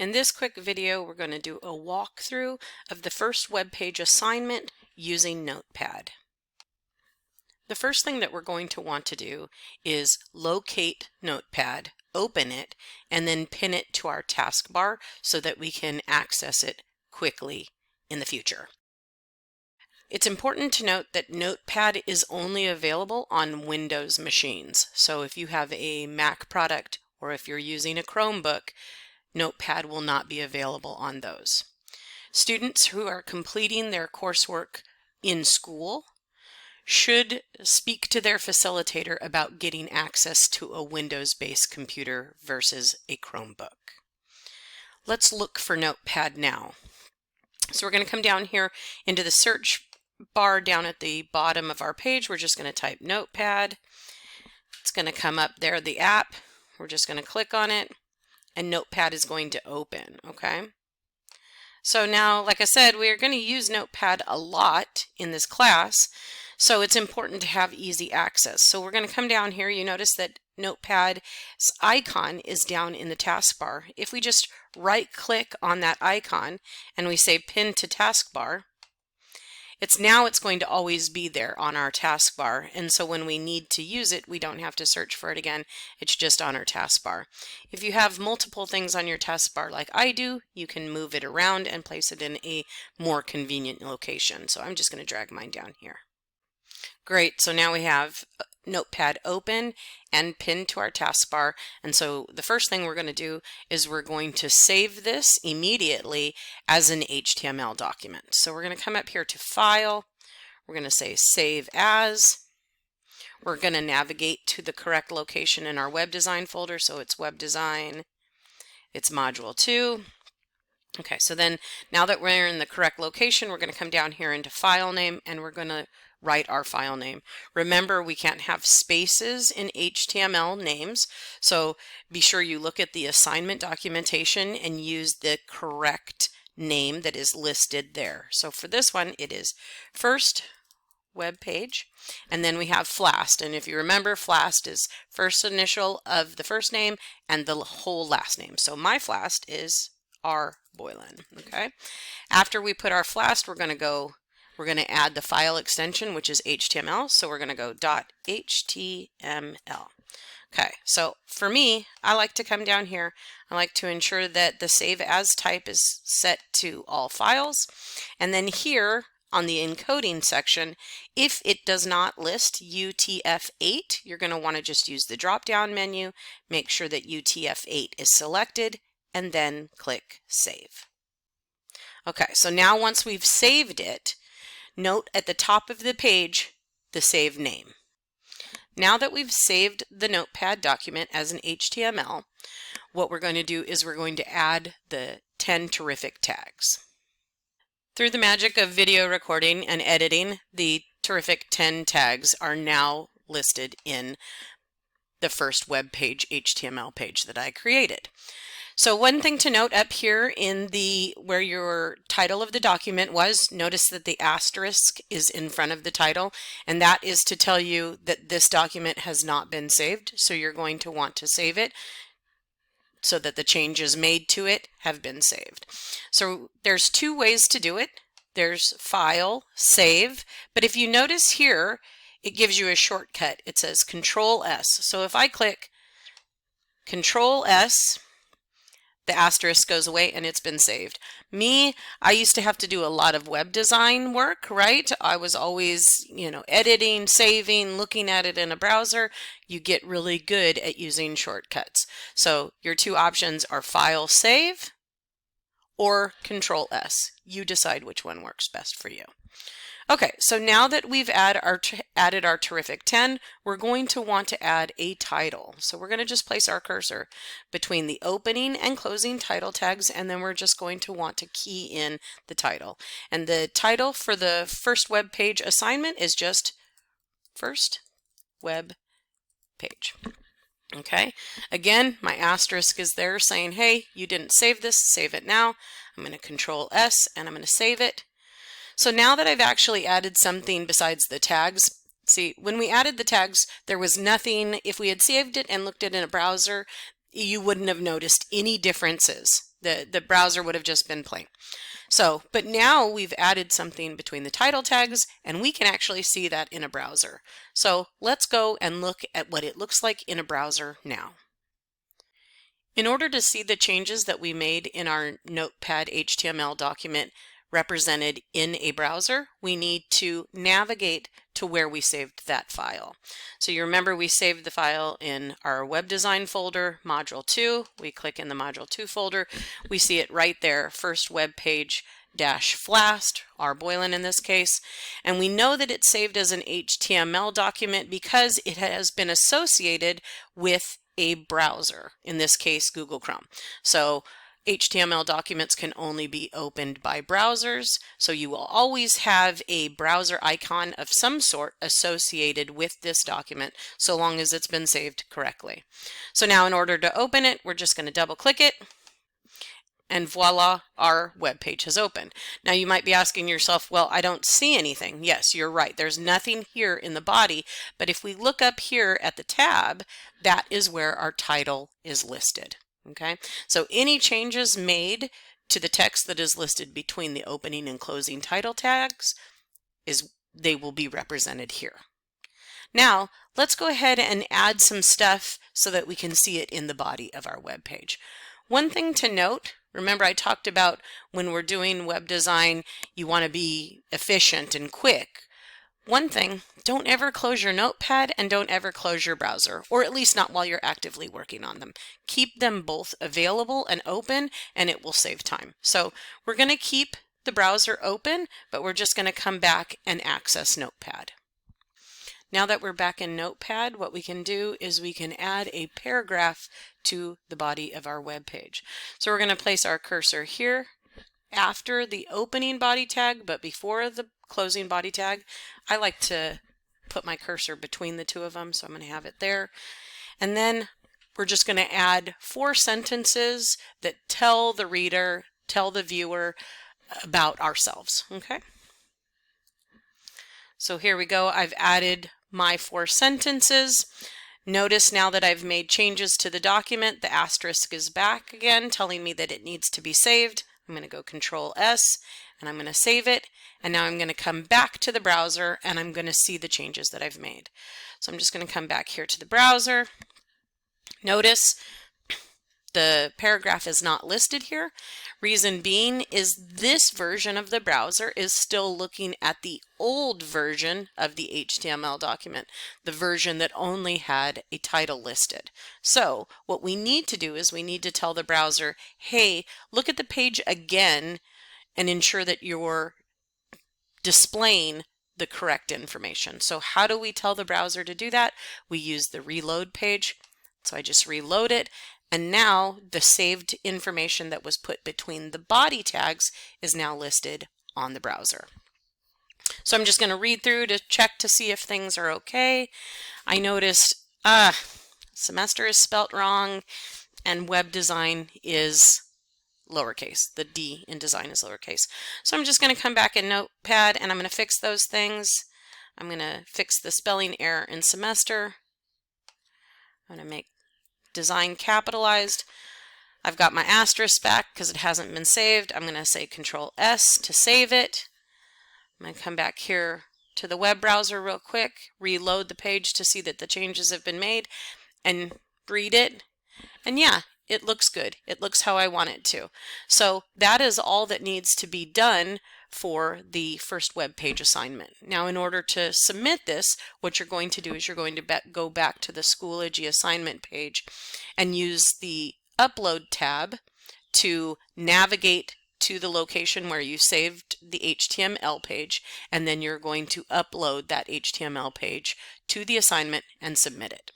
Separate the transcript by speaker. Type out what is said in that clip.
Speaker 1: In this quick video, we're going to do a walkthrough of the first web page assignment using Notepad. The first thing that we're going to want to do is locate Notepad, open it, and then pin it to our taskbar so that we can access it quickly in the future. It's important to note that Notepad is only available on Windows machines. So if you have a Mac product or if you're using a Chromebook, Notepad will not be available on those. Students who are completing their coursework in school should speak to their facilitator about getting access to a Windows-based computer versus a Chromebook. Let's look for Notepad now. So we're going to come down here into the search bar down at the bottom of our page. We're just going to type Notepad. It's going to come up there, the app. We're just going to click on it and Notepad is going to open, okay? So now, like I said, we are going to use Notepad a lot in this class, so it's important to have easy access. So we're going to come down here. You notice that Notepad's icon is down in the taskbar. If we just right-click on that icon and we say Pin to Taskbar, it's going to always be there on our taskbar, and so when we need to use it, we don't have to search for it again. It's just on our taskbar. If you have multiple things on your taskbar like I do, you can move it around and place it in a more convenient location. So I'm just going to drag mine down here. Great, so now we have Notepad open and pinned to our taskbar, and so the first thing we're going to do is we're going to save this immediately as an HTML document. So we're going to come up here to File, we're going to say Save As, we're going to navigate to the correct location in our Web Design folder, so it's Web Design, it's Module 2. Okay, so then now that we're in the correct location, we're going to come down here into File Name and we're going to write our file name. Remember, we can't have spaces in HTML names, so be sure you look at the assignment documentation and use the correct name that is listed there. So for this one, it is first web page, and then we have FLAST, and if you remember, FLAST is first initial of the first name and the whole last name. So my FLAST is R. Boylan. Okay. After we put our FLAST, we're going to add the file extension, which is HTML. So we're going to go .html. Okay, so for me, I like to come down here. I like to ensure that the Save As type is set to all files. And then here on the encoding section, if it does not list UTF-8, you're going to want to just use the drop-down menu, make sure that UTF-8 is selected, and then click Save. Okay, so now once we've saved it, note at the top of the page the save name. Now that we've saved the Notepad document as an HTML, what we're going to do is we're going to add the 10 terrific tags. Through the magic of video recording and editing, the terrific 10 tags are now listed in the first web page HTML page that I created. So one thing to note up here in where your title of the document was, notice that the asterisk is in front of the title, and that is to tell you that this document has not been saved. So you're going to want to save it so that the changes made to it have been saved. So there's two ways to do it. There's File, Save, but if you notice here, it gives you a shortcut. It says Control S. So if I click Control S, the asterisk goes away and it's been saved. I used to have to do a lot of web design work, right? I was always, editing, saving, looking at it in a browser. You get really good at using shortcuts. So your two options are File, Save, or Control S. You decide which one works best for you. Okay, so now that we've added our terrific 10, we're going to want to add a title. So we're going to just place our cursor between the opening and closing title tags, and then we're just going to want to key in the title. And the title for the first web page assignment is just First Web Page. Okay, again, my asterisk is there saying, hey, you didn't save this, save it now. I'm going to Control S and I'm going to save it. So now that I've actually added something besides the tags, see, when we added the tags, there was nothing. If we had saved it and looked at it in a browser, you wouldn't have noticed any differences The browser would have just been plain. So, but now we've added something between the title tags and we can actually see that in a browser. So let's go and look at what it looks like in a browser now. In order to see the changes that we made in our Notepad HTML document represented in a browser, we need to navigate to where we saved that file. So you remember we saved the file in our web design folder, module 2. We click in the module 2 folder. We see it right there, first web page -flast, R Boylan in this case, and we know that it's saved as an HTML document because it has been associated with a browser, in this case Google Chrome. So HTML documents can only be opened by browsers, so you will always have a browser icon of some sort associated with this document so long as it's been saved correctly. So now in order to open it, we're just going to double click it, and voila, our web page has opened. Now you might be asking yourself, well, I don't see anything. Yes, you're right. There's nothing here in the body, but if we look up here at the tab, that is where our title is listed. Okay, so any changes made to the text that is listed between the opening and closing title tags, they will be represented here. Now, let's go ahead and add some stuff so that we can see it in the body of our web page. One thing to note, remember I talked about when we're doing web design, you want to be efficient and quick. One thing, don't ever close your Notepad and don't ever close your browser, or at least not while you're actively working on them. Keep them both available and open, and it will save time. So we're going to keep the browser open, but we're just going to come back and access Notepad. Now that we're back in Notepad, what we can do is we can add a paragraph to the body of our web page. So we're going to place our cursor here after the opening body tag, but before the closing body tag. I like to put my cursor between the two of them, so I'm going to have it there. And then we're just going to add 4 sentences that tell the reader, tell the viewer about ourselves. Okay? So here we go. I've added my 4 sentences. Notice now that I've made changes to the document, the asterisk is back again, telling me that it needs to be saved. I'm going to go Control S and I'm going to save it. And now I'm going to come back to the browser and I'm going to see the changes that I've made. So I'm just going to come back here to the browser. Notice the paragraph is not listed here. Reason being is this version of the browser is still looking at the old version of the HTML document, the version that only had a title listed. So what we need to do is we need to tell the browser, hey, look at the page again and ensure that you're displaying the correct information. So how do we tell the browser to do that? We use the reload page. So I just reload it. And now the saved information that was put between the body tags is now listed on the browser. So I'm just going to read through to check to see if things are okay. I noticed semester is spelt wrong and web design is lowercase. The D in design is lowercase. So I'm just going to come back in Notepad and I'm going to fix those things. I'm going to fix the spelling error in semester. I'm going to make design capitalized. I've got my asterisk back because it hasn't been saved. I'm going to say Control S to save it. I'm going to come back here to the web browser real quick, reload the page to see that the changes have been made, and read it. And yeah, it looks good. It looks how I want it to. So that is all that needs to be done for the first web page assignment. Now, in order to submit this, what you're going to do is you're going to go back to the Schoology assignment page and use the Upload tab to navigate to the location where you saved the HTML page, and then you're going to upload that HTML page to the assignment and submit it.